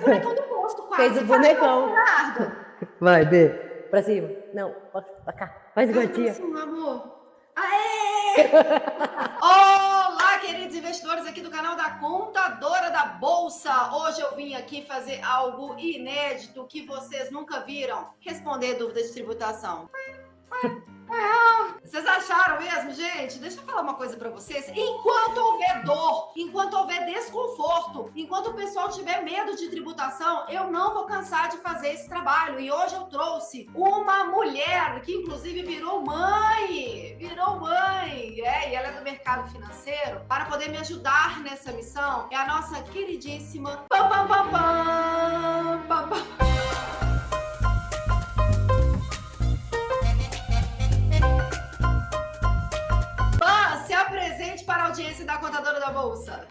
bonecão do posto, quase. Fez o bonecão. Bernardo. Vai, B. Pra cima. Não, pra cá. Faz igual a tia. Assim, amor. Aê! Olá, queridos investidores aqui do canal da Contadora da Bolsa. Hoje eu vim aqui fazer algo inédito que vocês nunca viram. Responder dúvidas de tributação. Vocês acharam mesmo, gente? Deixa eu falar uma coisa pra vocês. Enquanto houver dor, enquanto houver desconforto, enquanto o pessoal tiver medo de tributação, eu não vou cansar de fazer esse trabalho. E hoje eu trouxe uma mulher que inclusive virou mãe. Virou mãe. E ela é do mercado financeiro. Para poder me ajudar nessa missão, é a nossa queridíssima Pam Pam Pam Pam Pam Pam. Presente para a audiência da Contadora da Bolsa.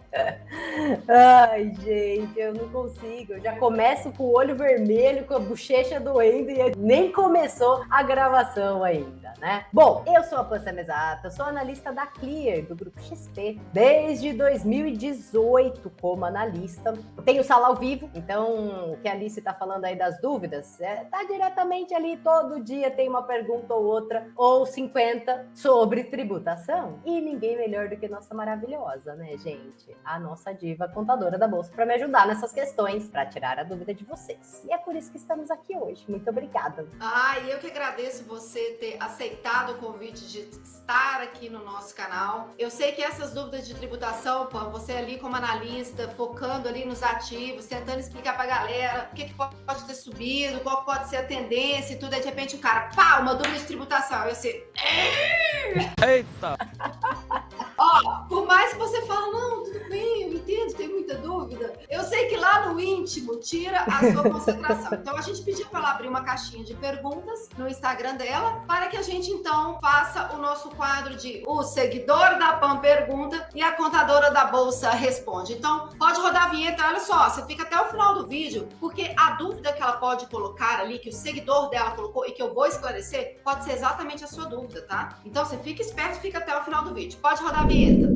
Ai, gente, eu não consigo. Eu já começo com o olho vermelho, com a bochecha doendo e nem começou a gravação ainda, né? Bom, eu sou a Pan Exata, sou analista da Clear, do Grupo XP, desde 2018 como analista. Tenho sala ao vivo, então o que a Alice está falando aí das dúvidas, tá diretamente ali, todo dia tem uma pergunta ou outra, ou 50 sobre tributação. E ninguém melhor do que nossa maravilhosa, né, gente? A nossa diva contadora da Bolsa para me ajudar nessas questões, para tirar a dúvida de vocês. E é por isso que estamos aqui hoje. Muito obrigada. E eu que agradeço você ter aceitado o convite de estar aqui no nosso canal. Eu sei que essas dúvidas de tributação, Pam, você ali como analista, focando ali nos ativos, tentando explicar pra galera o que pode ter subido, qual pode ser a tendência e tudo, aí de repente o cara, pá, uma dúvida de tributação. Eu sei, eita! Por mais que você fale, não, tudo bem, eu entendo, tem muita dúvida, eu sei que lá no íntimo tira a sua concentração. Então a gente pediu para ela abrir uma caixinha de perguntas no Instagram dela, para que a gente então faça o nosso quadro de o seguidor da Pam pergunta e a contadora da Bolsa responde. Então pode rodar a vinheta, olha só, você fica até o final do vídeo, porque a dúvida que ela pode colocar ali, que o seguidor dela colocou e que eu vou esclarecer, pode ser exatamente a sua dúvida, tá? Então você fica esperto, fica até o final do vídeo. Pode rodar a vinheta.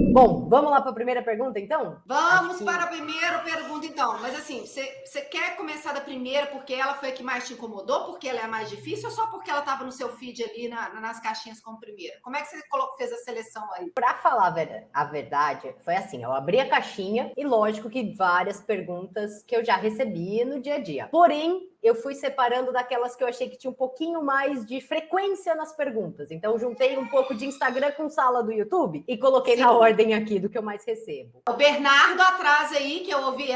Bom, vamos lá para a primeira pergunta, então? Vamos para a primeira pergunta, então. Mas assim, você quer começar da primeira porque ela foi a que mais te incomodou, porque ela é a mais difícil, ou só porque ela estava no seu feed ali nas caixinhas como primeira? Como é que você fez a seleção aí? Para falar a verdade, foi assim, eu abri a caixinha e lógico que várias perguntas que eu já recebi no dia a dia. Porém, eu fui separando daquelas que eu achei que tinha um pouquinho mais de frequência nas perguntas. Então, juntei um pouco de Instagram com sala do YouTube e coloquei na ordem aqui do que eu mais recebo. O Bernardo atrás aí, que eu ouvi,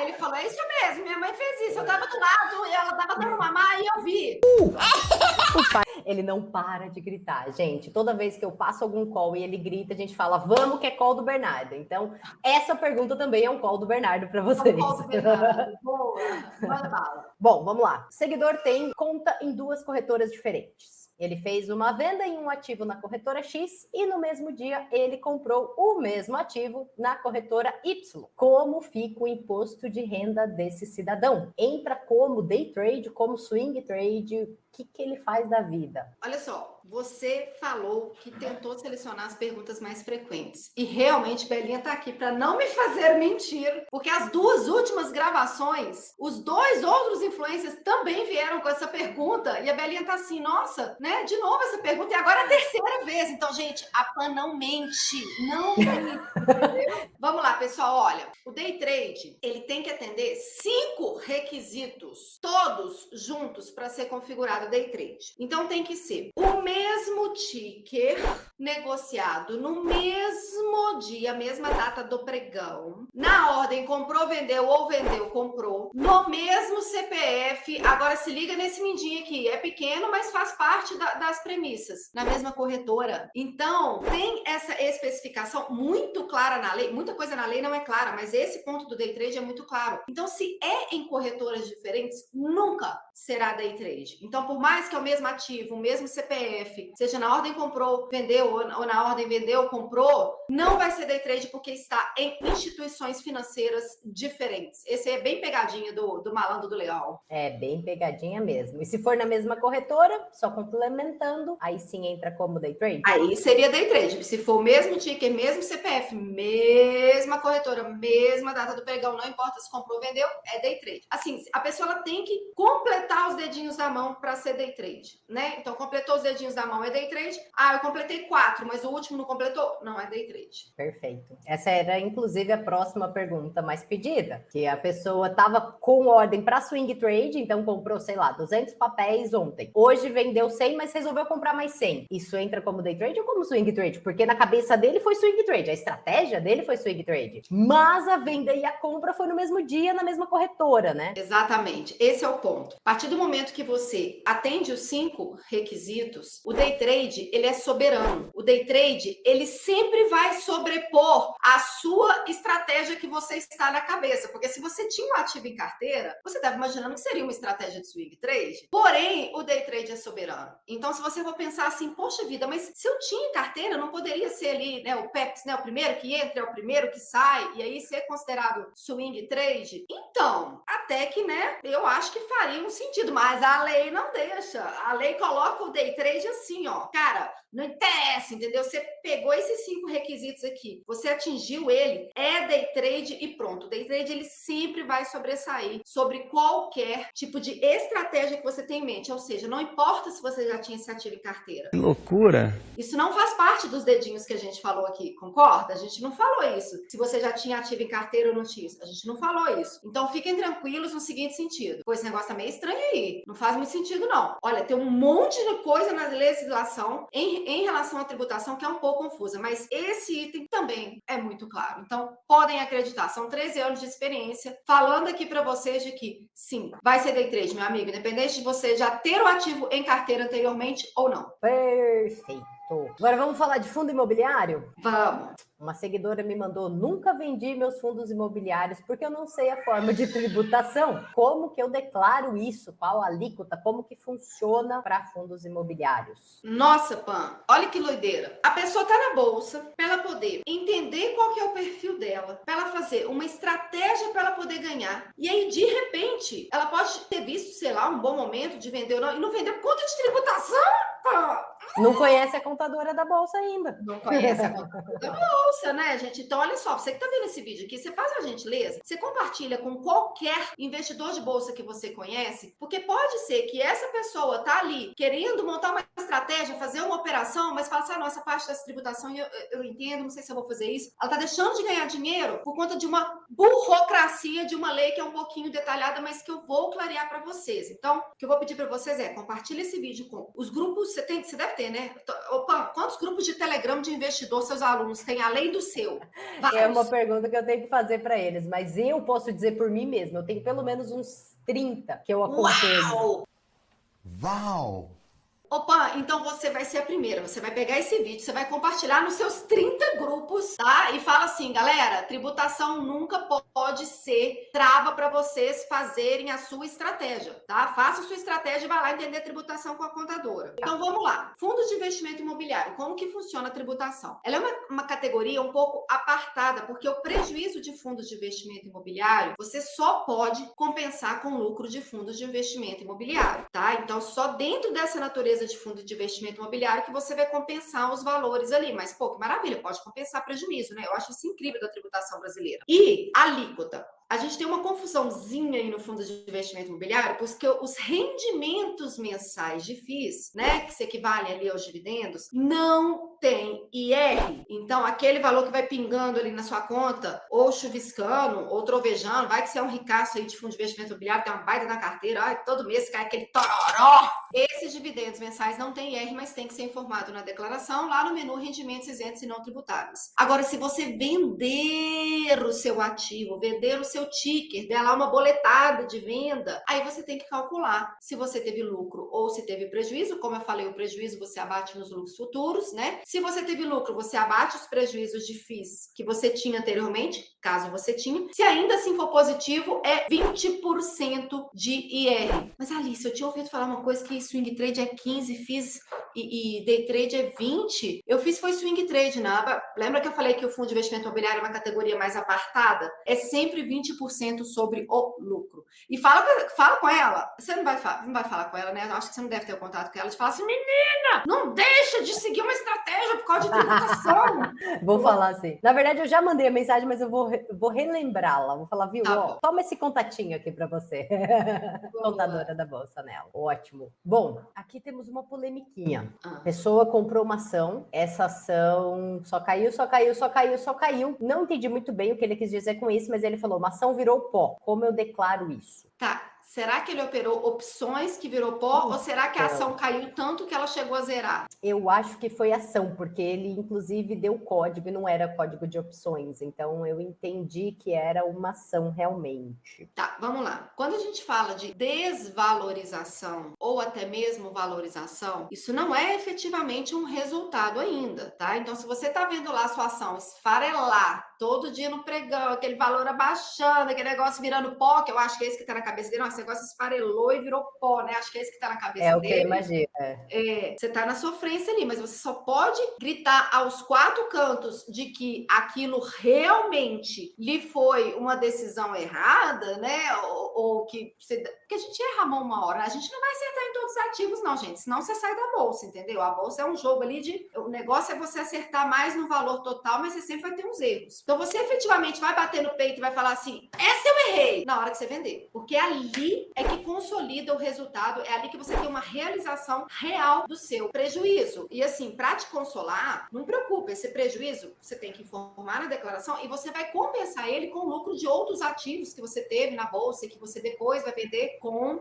ele falou, é isso mesmo, minha mãe fez isso, eu tava do lado, ela tava dando mamar e eu vi. O pai, ele não para de gritar, gente. Toda vez que eu passo algum call e ele grita, a gente fala, vamos que é call do Bernardo. Então, essa pergunta também é um call do Bernardo para vocês. Call do Bernardo. Boa, manda bala. Bom, vamos lá. O seguidor tem conta em duas corretoras diferentes. Ele fez uma venda em um ativo na corretora X e no mesmo dia ele comprou o mesmo ativo na corretora Y. Como fica o imposto de renda desse cidadão? Entra como day trade, como swing trade? O que ele faz da vida? Olha só, você falou que tentou selecionar as perguntas mais frequentes. E realmente, Belinha tá aqui para não me fazer mentir, porque as duas últimas gravações, os dois outros influencers também vieram com essa pergunta. E a Belinha tá assim, nossa, né? De novo essa pergunta, e agora é a terceira vez. Então, gente, a Pan não mente. Não mente. Entendeu? Vamos lá, pessoal. Olha, o day trade, ele tem que atender 5 requisitos, todos juntos, para ser configurado day trade. Então tem que ser o mesmo ticker negociado no mesmo dia, mesma data do pregão, na ordem comprou, vendeu ou vendeu, comprou, no mesmo CPF. Agora se liga nesse mindinho aqui, é pequeno, mas faz parte das premissas, na mesma corretora. Então tem essa especificação muito clara na lei. Muita coisa na lei não é clara, mas esse ponto do day trade é muito claro. Então se é em corretoras diferentes, nunca será day trade. Então, por mais que é o mesmo ativo, o mesmo CPF, seja na ordem comprou, vendeu, ou na ordem vendeu, comprou, não vai ser day trade porque está em instituições financeiras diferentes. Esse é bem pegadinha do malandro do legal. É bem pegadinha mesmo. E se for na mesma corretora, só complementando, aí sim entra como day trade? Aí seria day trade. Se for o mesmo ticker, mesmo CPF, mesma corretora, mesma data do pregão, não importa se comprou ou vendeu, é day trade. Assim, a pessoa ela tem que completar os dedinhos da mão para ser day trade, né? Então, completou os dedinhos da mão, é day trade. Ah, eu completei 4, mas o último não completou? Não, é day trade. Perfeito. Essa era, inclusive, a próxima pergunta mais pedida, que a pessoa estava com ordem para swing trade, então comprou, sei lá, 200 papéis ontem. Hoje vendeu 100, mas resolveu comprar mais 100. Isso entra como day trade ou como swing trade? Porque na cabeça dele foi swing trade, a estratégia dele foi swing trade. Mas a venda e a compra foi no mesmo dia, na mesma corretora, né? Exatamente. Esse é o ponto. A partir do momento que você atende os 5 requisitos, o day trade, ele é soberano. O day trade, ele sempre vai sobrepor a sua estratégia que você está na cabeça. Porque se você tinha um ativo em carteira, você estava imaginando que seria uma estratégia de swing trade. Porém, o day trade é soberano. Então, se você for pensar assim, poxa vida, mas se eu tinha em carteira, não poderia ser ali, né, o PEPS, né, o primeiro que entra, é o primeiro que sai, e aí ser considerado swing trade? Então, até que, né, eu acho que faria um sentido, mas a lei não deixa. A lei coloca o day trade assim, ó. Cara, não interessa, entendeu? Você pegou esses 5 requisitos aqui, você atingiu ele, é day trade e pronto. O day trade, ele sempre vai sobressair sobre qualquer tipo de estratégia que você tem em mente. Ou seja, não importa se você já tinha esse ativo em carteira. Que loucura! Isso não faz parte dos dedinhos que a gente falou aqui, concorda? A gente não falou isso. Se você já tinha ativo em carteira ou não tinha, a gente não falou isso. Então fiquem tranquilos no seguinte sentido. Pô, esse negócio tá meio estranho aí. Não faz muito sentido, não. Olha, tem um monte de coisa na legislação em relação à tributação que é um pouco confusa, mas esse item também é muito claro. Então, podem acreditar. São 13 anos de experiência falando aqui para vocês de que, sim, vai ser day trade, meu amigo, independente de você já ter o ativo em carteira anteriormente ou não. Perfeito. Agora vamos falar de fundo imobiliário? Vamos. Uma seguidora me mandou: nunca vendi meus fundos imobiliários porque eu não sei a forma de tributação. Como que eu declaro isso? Qual a alíquota? Como que funciona para fundos imobiliários? Nossa, Pan, olha que doideira. A pessoa tá na bolsa para ela poder entender qual que é o perfil dela, para ela fazer uma estratégia para ela poder ganhar. E aí, de repente, ela pode ter visto, sei lá, um bom momento de vender ou não, e não vender por conta de tributação, Pan. Não conhece a contadora da bolsa ainda. Não conhece a contadora da bolsa, né, gente? Então, olha só, você que tá vendo esse vídeo aqui, você faz a gentileza, você compartilha com qualquer investidor de bolsa que você conhece, porque pode ser que essa pessoa tá ali querendo montar uma estratégia, fazer uma operação, mas fala assim, ah, não, essa parte dessa tributação eu entendo, não sei se eu vou fazer isso. Ela tá deixando de ganhar dinheiro por conta de uma burocracia de uma lei que é um pouquinho detalhada, mas que eu vou clarear para vocês. Então, o que eu vou pedir para vocês é, compartilha esse vídeo com os grupos, você deve ter, né? Opa, quantos grupos de Telegram de investidor seus alunos têm, além do seu? Vários. É uma pergunta que eu tenho que fazer para eles, mas eu posso dizer por mim mesma, eu tenho pelo menos uns 30 que eu acompanho. Uau! Opa, então você vai ser a primeira, você vai pegar esse vídeo, você vai compartilhar nos seus 30 grupos, tá? E fala assim, galera, tributação nunca pode ser trava para vocês fazerem a sua estratégia, tá? Faça a sua estratégia e vai lá entender a tributação com a contadora. Então vamos lá. Fundos de investimento imobiliário, como que funciona a tributação? Ela é uma categoria um pouco apartada, porque o prejuízo de fundos de investimento imobiliário, você só pode compensar com lucro de fundos de investimento imobiliário, tá? Então só dentro dessa natureza de fundo de investimento imobiliário que você vai compensar os valores ali. Mas, pô, que maravilha, pode compensar prejuízo, né? Eu acho isso incrível da tributação brasileira. E alíquota. A gente tem uma confusãozinha aí no fundo de investimento imobiliário, porque os rendimentos mensais de FIIs, né, que se equivalem ali aos dividendos, não tem IR. Então, aquele valor que vai pingando ali na sua conta, ou chuviscando, ou trovejando, vai que você é um ricaço aí de fundo de investimento imobiliário, tem uma baita na carteira, ai, todo mês cai aquele tororó. Esses dividendos mensais não tem IR, mas tem que ser informado na declaração, lá no menu rendimentos isentos e não tributáveis. Agora, se você vender o seu ativo, vender o seu ticker, der lá uma boletada de venda, aí você tem que calcular se você teve lucro ou se teve prejuízo. Como eu falei, o prejuízo você abate nos lucros futuros, né? Se você teve lucro, você abate os prejuízos de FIIs que você tinha anteriormente, caso você tinha. Se ainda assim for positivo, é 20% de IR. Mas Alice, eu tinha ouvido falar uma coisa que swing trade é 15, FIIs e day trade é 20, eu fiz foi swing trade na aba. Lembra que eu falei que o fundo de investimento imobiliário é uma categoria mais apartada? É sempre 20% sobre o lucro. E fala com ela. Você não vai falar com ela, né? Eu acho que você não deve ter o contato com ela. De falar assim, menina, não deixa de seguir uma estratégia por causa de tributação. Vou falar assim. Na verdade, eu já mandei a mensagem, mas eu vou relembrá-la. Vou falar, viu? Tá, Toma esse contatinho aqui para você. Contadora da bolsa nela. Ótimo. Bom, aqui temos uma polemiquinha. A pessoa comprou uma ação, essa ação só caiu. Não entendi muito bem o que ele quis dizer com isso, mas ele falou, uma ação virou pó. Como eu declaro isso? Tá. Será que ele operou opções que virou pó ou será que a ação caiu tanto que ela chegou a zerar? Eu acho que foi ação, porque ele inclusive deu código e não era código de opções. Então eu entendi que era uma ação realmente. Tá, vamos lá. Quando a gente fala de desvalorização ou até mesmo valorização, isso não é efetivamente um resultado ainda, tá? Então se você tá vendo lá a sua ação esfarelar todo dia no pregão, aquele valor abaixando, aquele negócio virando pó, que eu acho que é esse que tá na cabeça dele, nossa, esse negócio esfarelou e virou pó, né? Acho que é esse que tá na cabeça dele. É o que eu imagino. Você tá na sofrência ali, mas você só pode gritar aos quatro cantos de que aquilo realmente lhe foi uma decisão errada, né? Ou que você... Porque a gente erra a mão uma hora, a gente não vai acertar em todos os ativos, não, gente. Senão você sai da bolsa, entendeu? A bolsa é um jogo ali de... O negócio é você acertar mais no valor total, mas você sempre vai ter uns erros. Então você efetivamente vai bater no peito e vai falar assim, essa eu errei, na hora que você vender. Porque ali é que consolida o resultado, é ali que você tem uma realização real do seu prejuízo. E assim, para te consolar, não preocupe, esse prejuízo você tem que informar na declaração e você vai compensar ele com o lucro de outros ativos que você teve na bolsa e que você depois vai vender com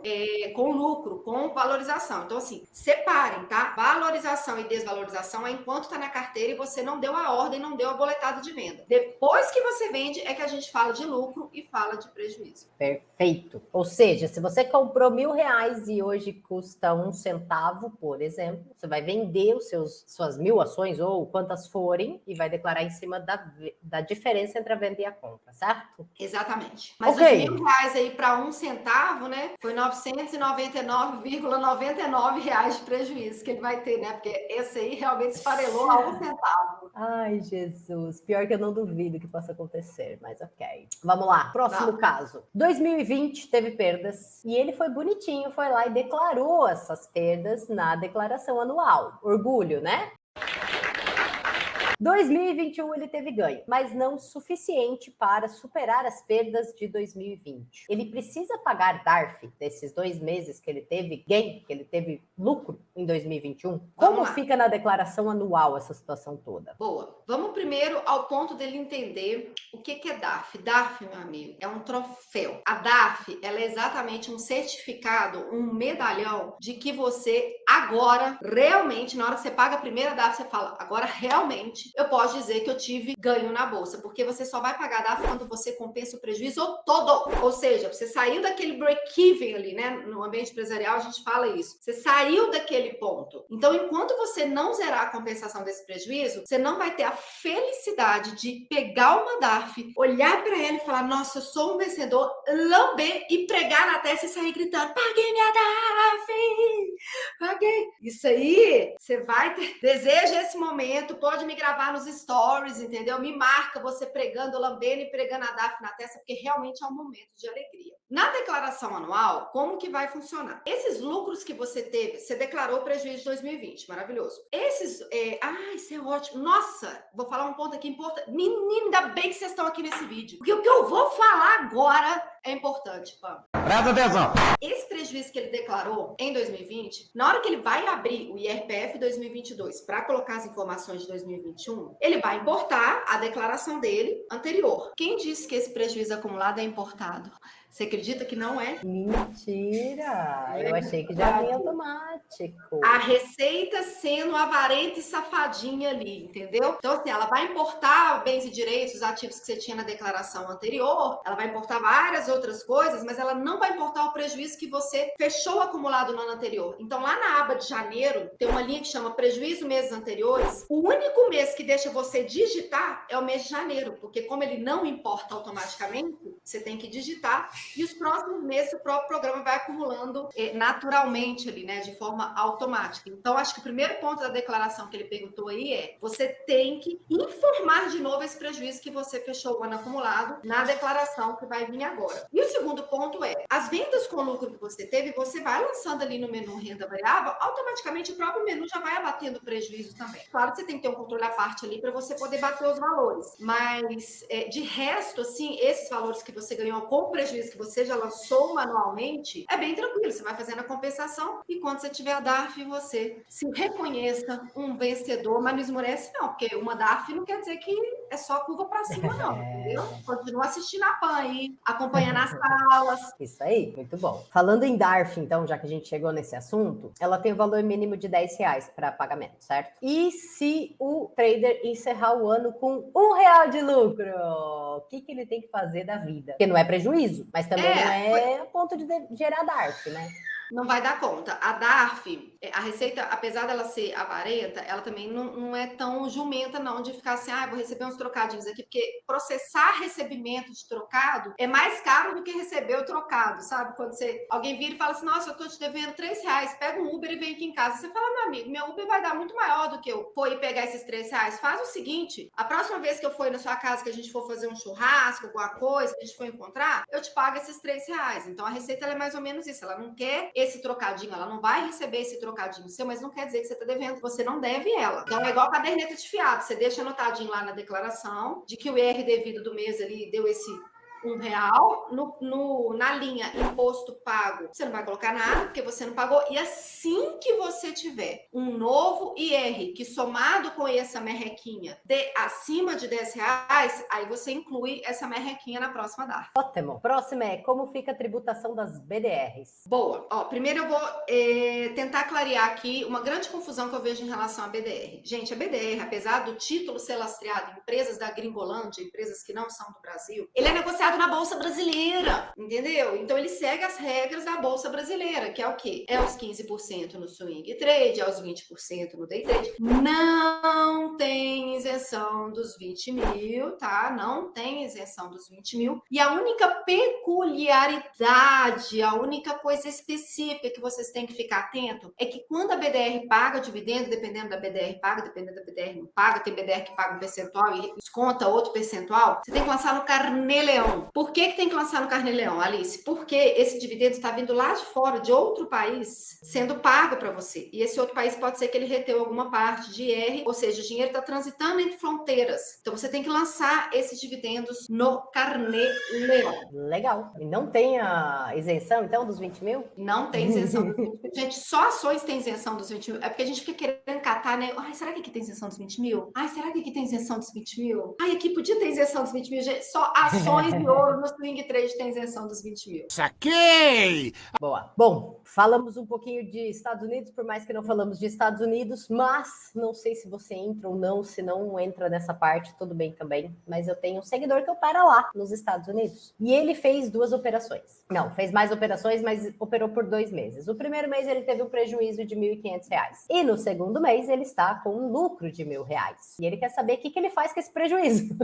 lucro, com valorização. Então assim, separem, tá? Valorização e desvalorização é enquanto tá na carteira e você não deu a ordem, não deu a boletada de venda. Depois que você vende é que a gente fala de lucro e fala de prejuízo. Perfeito. Ou seja, se você comprou R$1.000 e hoje custa 1 centavo, por exemplo, você vai vender suas 1.000 ações ou quantas forem e vai declarar em cima da diferença entre a venda e a compra, certo? Exatamente. Mas okay. Os R$1.000 aí para 1 centavo, né? Foi 999,99 reais de prejuízo que ele vai ter, né? Porque esse aí realmente esfarelou a 1 centavo. Ai, Jesus. Pior que eu não duvido que possa acontecer, mas ok. Vamos lá. Próximo caso. 2020 teve perdas e ele foi bonitinho, foi lá e declarou essas perdas na declaração anual. Orgulho, né? 2021 ele teve ganho, mas não suficiente para superar as perdas de 2020. Ele precisa pagar DARF desses 2 meses que ele teve gain, que ele teve lucro em 2021? Como fica na declaração anual essa situação toda? Boa. Vamos primeiro ao ponto dele entender o que é DARF. DARF, meu amigo, é um troféu. A DARF, ela é exatamente um certificado, um medalhão de que você agora, realmente, na hora que você paga a primeira DARF, você fala, agora realmente eu posso dizer que eu tive ganho na bolsa, porque você só vai pagar DARF quando você compensa o prejuízo todo. Ou seja, você saiu daquele break-even ali, né? No ambiente empresarial a gente fala isso. Você saiu daquele ponto. Então, enquanto você não zerar a compensação desse prejuízo, você não vai ter a felicidade de pegar uma DARF, olhar para ela e falar, nossa, eu sou um vencedor, lamber e pregar na testa e sair gritando, paguei minha DARF! Paguei! Isso aí, você vai ter... Deseja esse momento, pode me gravar nos stories, entendeu? Me marca você pregando, lambendo e pregando a DARF na testa, porque realmente é um momento de alegria. Na declaração anual, como que vai funcionar? Esses lucros que você teve, você declarou o prejuízo de 2020, maravilhoso. Isso é ótimo. Nossa, vou falar um ponto aqui importante. Menino, ainda bem que vocês estão aqui nesse vídeo, porque o que eu vou falar agora é importante, Pam. Presta atenção. Esse prejuízo que ele declarou em 2020, na hora que ele vai abrir o IRPF 2022 para colocar as informações de 2021, ele vai importar a declaração dele anterior. Quem disse que esse prejuízo acumulado é importado? Você acredita que não é? Mentira! Eu achei que já vinha automático. A Receita sendo avarenta e safadinha ali, entendeu? Então, assim, ela vai importar bens e direitos, os ativos que você tinha na declaração anterior, ela vai importar várias outras coisas, mas ela não vai importar o prejuízo que você fechou acumulado no ano anterior. Então, lá na aba de janeiro, tem uma linha que chama prejuízo meses anteriores. O único mês que deixa você digitar é o mês de janeiro, porque como ele não importa automaticamente, você tem que digitar E os próximos meses o próprio programa vai acumulando naturalmente ali, né, de forma automática. Então, acho que o primeiro ponto da declaração que ele perguntou aí é: você tem que informar de novo esse prejuízo que você fechou o ano acumulado na declaração que vai vir agora. E o segundo ponto é: as vendas com lucro que você teve, você vai lançando ali no menu renda variável, automaticamente o próprio menu já vai abatendo o prejuízo também. Claro que você tem que ter um controle à parte ali para você poder bater os valores, mas de resto, assim, esses valores que você ganhou com o prejuízo que você já lançou manualmente, é bem tranquilo, você vai fazendo a compensação e quando você tiver a DARF, você se reconheça um vencedor, mas não esmorece não, porque uma DARF não quer dizer que é só curva para cima não, entendeu? Continua assistindo a PAN aí, acompanhando as salas. Isso aí, muito bom. Falando em DARF, então, já que a gente chegou nesse assunto, ela tem o valor mínimo de R$10 para pagamento, certo? E se o trader encerrar o ano com R$1 de lucro, o que ele tem que fazer da vida? Porque não é prejuízo, mas também não é a ponto de gerar DARF, né? Não vai dar conta. A DARF, a Receita, apesar dela ser avarenta, ela também não é tão jumenta, não, de ficar assim, vou receber uns trocadinhos aqui, porque processar recebimento de trocado é mais caro do que receber o trocado, sabe? Quando alguém vira e fala assim, nossa, eu tô te devendo R$3, pega um Uber e vem aqui em casa. Você fala, meu amigo, meu Uber vai dar muito maior do que eu for e pegar esses R$3. Faz o seguinte, a próxima vez que eu for na sua casa, que a gente for fazer um churrasco, alguma coisa, que a gente for encontrar, eu te pago esses R$3. Então, a Receita, ela é mais ou menos isso, ela não quer esse trocadinho, ela não vai receber esse trocadinho seu, mas não quer dizer que você está devendo, você não deve ela. Então é igual a caderneta de fiado, você deixa anotadinho lá na declaração de que o IR devido do mês ali deu esse R$1, na linha imposto pago, você não vai colocar nada, porque você não pagou, e assim que você tiver um novo IR, que somado com essa merrequinha de acima de R$10, aí você inclui essa merrequinha na próxima DARF. Ótimo. Próxima é como fica a tributação das BDRs. Boa. Primeiro eu vou tentar clarear aqui uma grande confusão que eu vejo em relação à BDR. Gente, a BDR, apesar do título ser lastreado em empresas da Gringolândia, empresas que não são do Brasil, ele é negociado na Bolsa Brasileira, entendeu? Então ele segue as regras da Bolsa Brasileira, que é o quê? É os 15% no swing trade, é os 20% no day trade. Não tem isenção dos 20 mil, tá? Não tem isenção dos 20 mil. E a única peculiaridade, a única coisa específica que vocês têm que ficar atento é que quando a BDR paga dividendo, dependendo da BDR paga, dependendo da BDR não paga, tem BDR que paga um percentual e desconta outro percentual, você tem que lançar no Carnê-Leão. Por que tem que lançar no Carnê-Leão, Alice? Porque esse dividendo está vindo lá de fora, de outro país, sendo pago para você. E esse outro país pode ser que ele reteu alguma parte de IR, ou seja, o dinheiro está transitando entre fronteiras. Então você tem que lançar esses dividendos no Carnê-Leão. Legal. E não tem a isenção, então, dos 20 mil? Não tem isenção dos 20 mil. Gente, só ações tem isenção dos 20 mil. É porque a gente fica querendo catar, né? Ai, será que aqui tem isenção dos 20 mil? Ai, será que aqui tem isenção dos 20 mil? Ai, aqui podia ter isenção dos 20 mil. Gente, só ações de ouro no swing trade tem isenção dos 20 mil. Saquei! Boa. Bom, falamos um pouquinho de Estados Unidos, por mais que não falamos de Estados Unidos, mas não sei se você entra ou não, se não entra nessa parte, tudo bem também. Mas eu tenho um seguidor que opera lá, nos Estados Unidos. E ele fez 2 operações. Não, fez mais operações, mas operou por 2 meses. O primeiro mês ele teve um prejuízo de R$1.500. E no segundo mês ele está com um lucro de R$1.000. E ele quer saber o que ele faz com esse prejuízo.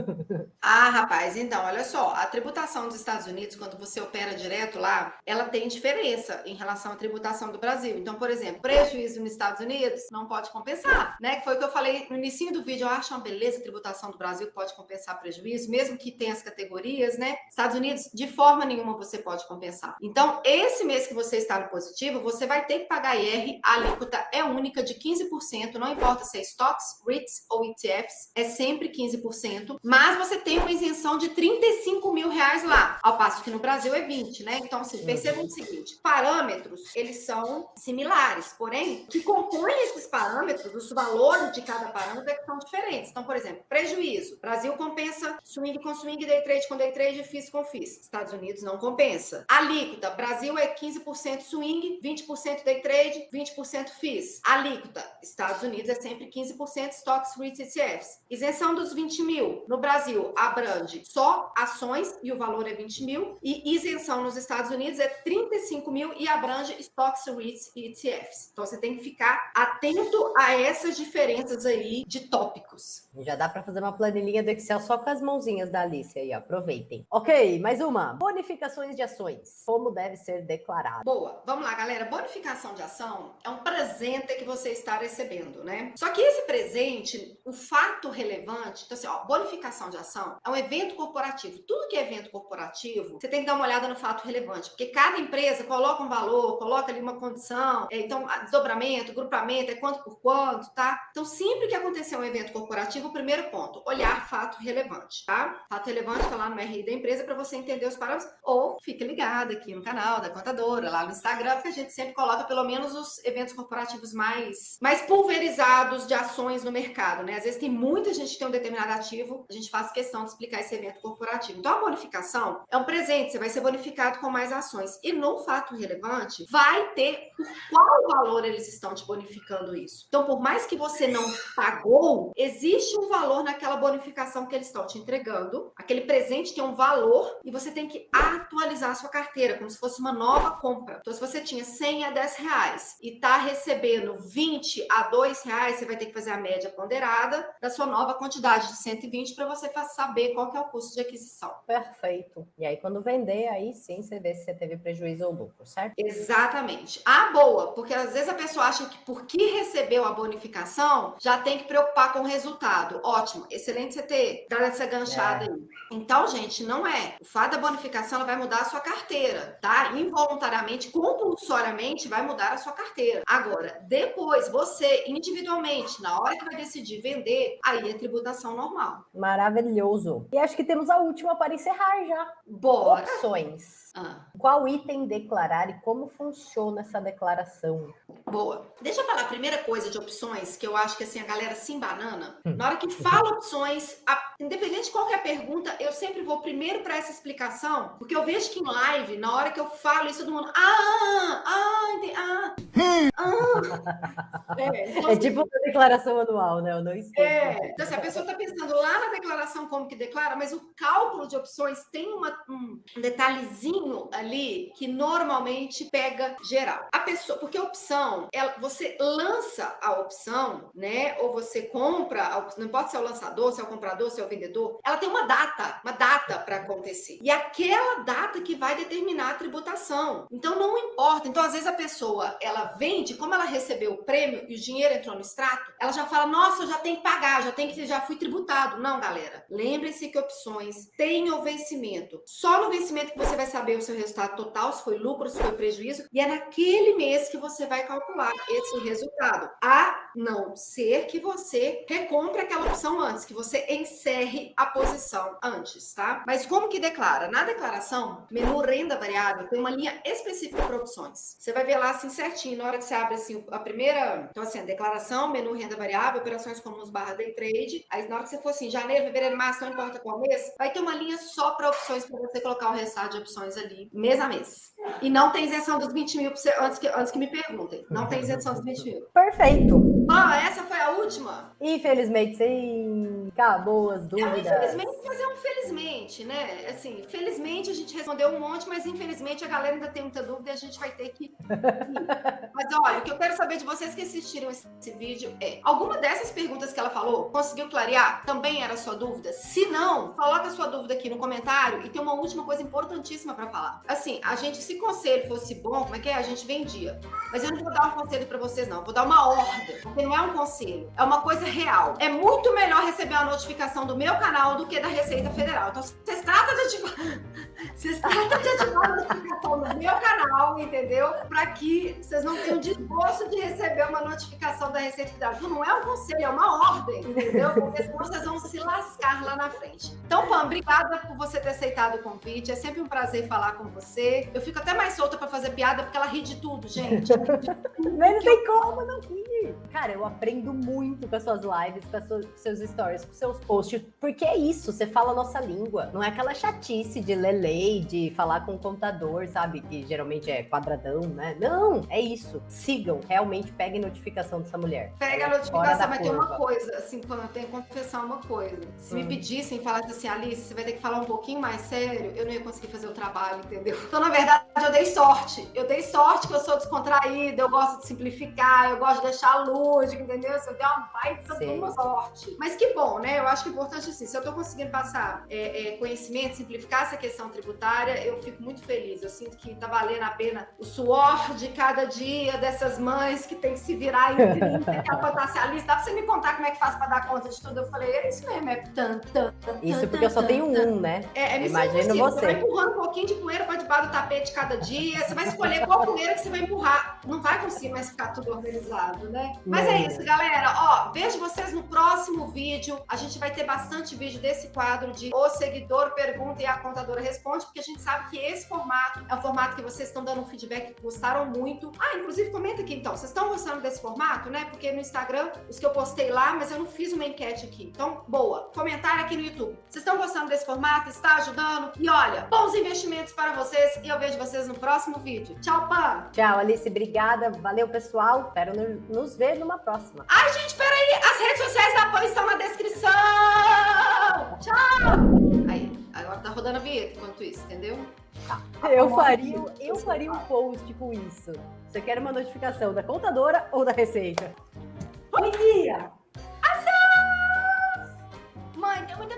Rapaz, então, olha só. A tributação dos Estados Unidos, quando você opera direto lá, ela tem diferença em relação à tributação do Brasil. Então, por exemplo, prejuízo nos Estados Unidos não pode compensar, né? Que foi o que eu falei no início do vídeo. Eu acho uma beleza a tributação do Brasil que pode compensar prejuízo, mesmo que tenha as categorias, né? Estados Unidos, de forma nenhuma você pode compensar. Então, esse mês que você está no positivo, você vai ter que pagar IR, a alíquota é única de 15%, não importa se é stocks, REITs ou ETFs, é sempre 15%, mas você tem uma isenção de R$35 mil lá, ao passo que no Brasil é 20, né? Então, vocês percebam o seguinte, parâmetros, eles são similares, porém, o que compõe esses parâmetros, os valores de cada parâmetro é que são diferentes. Então, por exemplo, prejuízo, Brasil compensa swing com swing, day trade com day trade, FIIs com FIIs. Estados Unidos não compensa. Alíquota, Brasil é 15% swing, 20% day trade, 20% FIIs. Alíquota, Estados Unidos é sempre 15% stocks, REITs e ETFs. Isenção dos 20 mil. No Brasil, abrange só ações ações e o valor é 20 mil. E isenção nos Estados Unidos é 35 mil e abrange stocks, REITs e ETFs. Então, você tem que ficar atento a essas diferenças aí de tópicos. Já dá para fazer uma planilhinha do Excel só com as mãozinhas da Alice aí, aproveitem. Ok, mais uma. Bonificações de ações. Como deve ser declarado? Boa, vamos lá, galera. Bonificação de ação é um presente que você está recebendo, né? Só que esse presente, o fato relevante, então assim, ó, bonificação de ação é um evento corporativo. Tudo que é evento corporativo, você tem que dar uma olhada no fato relevante, porque cada empresa coloca um valor, coloca ali uma condição, então desdobramento, grupamento, é quanto por quanto, tá? Então sempre que acontecer um evento corporativo, o primeiro ponto, olhar fato relevante, tá? Fato relevante tá lá no RI da empresa para você entender os parâmetros, ou fique ligado aqui no canal da Contadora, lá no Instagram, porque a gente sempre coloca pelo menos os eventos corporativos mais pulverizados de ações no mercado, né? Às vezes tem muita gente que tem um determinado ativo, a gente faz questão de explicar esse evento corporativo. Então a bonificação é um presente, você vai ser bonificado com mais ações. E no fato relevante, vai ter por qual valor eles estão te bonificando isso. Então, por mais que você não pagou, existe um valor naquela bonificação que eles estão te entregando. Aquele presente tem um valor e você tem que atualizar a sua carteira, como se fosse uma nova compra. Então, se você tinha 100 a 10 reais e está recebendo 20 a 2 reais, você vai ter que fazer a média ponderada da sua nova quantidade de 120 para você saber qual que é o custo de aquisição. Perfeito. E aí, quando vender, aí sim você vê se você teve prejuízo ou lucro, certo? Exatamente. Ah, boa, porque às vezes a pessoa acha que porque recebeu a bonificação, já tem que preocupar com o resultado. Ótimo, excelente você ter dado essa ganchada aí. Então, gente, não é. O fato da bonificação ela vai mudar a sua carteira, tá? Involuntariamente, compulsoriamente, vai mudar a sua carteira. Agora, depois, você individualmente, na hora que vai decidir vender, aí é tributação normal. Maravilhoso. E acho que temos a última para encerrar já. Bora. Opções. Qual item declarar e como funciona essa declaração? Boa. Deixa eu falar a primeira coisa de opções, que eu acho que assim a galera se embanana. Na hora que fala opções, independente de qualquer pergunta, eu sempre vou primeiro para essa explicação, porque eu vejo que em live, na hora que eu falo isso, todo mundo... É tipo uma declaração anual, né? Eu não esqueço. Então, assim, a pessoa está pensando lá na declaração como que declara, mas o cálculo de opções tem um detalhezinho ali que normalmente pega geral. A pessoa, porque a opção, você lança a opção, né? Ou você compra, não importa se é o lançador, se é o comprador, se é o vendedor, ela tem uma data para acontecer. E aquela data que vai determinar a tributação. Então, não importa. Então, às vezes a pessoa, ela vende, como ela recebeu o prêmio e o dinheiro entrou no extrato, ela já fala, nossa, eu já tenho que pagar, já fui tributado. Não, galera. Lembre-se que opções têm o vencimento. Só no vencimento que você vai saber o seu resultado total, se foi lucro, se foi prejuízo, e é naquele mês que você vai calcular esse resultado. A não ser que você recompre aquela opção antes, que você encerre a posição antes, tá? Mas como que declara? Na declaração, menu renda variável, tem uma linha específica para opções. Você vai ver lá assim certinho, na hora que você abre assim a primeira, então assim, a declaração, menu renda variável, operações comuns / day trade, aí na hora que você for assim, janeiro, fevereiro, março, não importa qual mês, vai ter uma linha só para opções para você colocar o resultado de opções ali, mês a mês. E não tem isenção dos 20 mil, antes que me perguntem. Não tem isenção dos 20 mil. Perfeito. Essa foi a última? Infelizmente, sim. Acabou as dúvidas. Infelizmente, mas é um felizmente, né? Assim, felizmente a gente respondeu um monte, mas infelizmente a galera ainda tem muita dúvida e a gente vai ter que... Mas olha, o que eu quero saber de vocês que assistiram esse vídeo é, alguma dessas perguntas que ela falou, conseguiu clarear? Também era sua dúvida? Se não, coloca a sua dúvida aqui no comentário e tem uma última coisa importantíssima para falar. Assim, a gente, se conselho fosse bom, como é que é? A gente vendia. Mas eu não vou dar um conselho para vocês, não. Eu vou dar uma ordem, porque não é um conselho, é uma coisa real. É muito melhor receber a notificação do meu canal do que da Receita Federal. Então, vocês tratam de ativar a notificação do meu canal, entendeu? Para que vocês não tenham desgosto de receber uma notificação da Receita Federal. Não é um conselho, é uma ordem, entendeu? Porque senão vocês vão se lascar lá na frente. Então, Pam, obrigada por você ter aceitado o convite. É sempre um prazer falar com você. Eu fico até mais solta para fazer piada, porque ela ri de tudo, gente. Mas não tem como não rir. Cara, eu aprendo muito com as suas lives, com seus stories, com seus posts, porque é isso, você fala a nossa língua. Não é aquela chatice de lelê falei de falar com o computador, sabe? Que geralmente é quadradão, né? Não, é isso. Sigam, realmente peguem notificação dessa mulher. Pega a Ela é fora da notificação, mas tem uma curva. coisa, assim, quando eu tenho que confessar uma coisa. Se me pedissem e falassem assim, Alice, você vai ter que falar um pouquinho mais sério, eu não ia conseguir fazer o trabalho, entendeu? Então, na verdade, eu dei sorte. Eu dei sorte que eu sou descontraída, eu gosto de simplificar, eu gosto de deixar lúdico, entendeu? Você deu uma baita de uma sorte. Mas que bom, né? Eu acho que é importante, assim, se eu tô conseguindo passar conhecimento, simplificar essa questão tributária, eu fico muito feliz. Eu sinto que tá valendo a pena o suor de cada dia dessas mães que tem que se virar em 30, que ela botasse a lista. Dá pra você me contar como é que faz pra dar conta de tudo? Eu falei, é isso mesmo, é Isso porque eu só tenho um, né? Imagino Você vai você. empurrando um pouquinho de poeira pra debaixo do tapete cada dia, você vai escolher qual poeira que você vai empurrar. Não vai conseguir mais ficar tudo organizado, né? Mas é isso, galera. Ó, vejo vocês no próximo vídeo. A gente vai ter bastante vídeo desse quadro de O Seguidor Pergunta e a Contadora Responde, porque a gente sabe que esse formato é um formato que vocês estão dando um feedback que gostaram muito. Ah, inclusive, comenta aqui, então. Vocês estão gostando desse formato, né? Porque no Instagram, os que eu postei lá, mas eu não fiz uma enquete aqui. Então, boa. Comentário aqui no YouTube. Vocês estão gostando desse formato? Está ajudando? E olha, bons investimentos para vocês e eu vejo vocês no próximo vídeo. Tchau, Pam! Tchau, Alice. Obrigada. Valeu, pessoal. Espero nos ver numa próxima. Ai, gente, peraí! As redes sociais da Pam estão na descrição! Tchau! Aí, agora tá rodando a vinheta enquanto isso, entendeu? Tá. Eu faria um post com isso. Você quer uma notificação da contadora ou da Receita? Bom dia!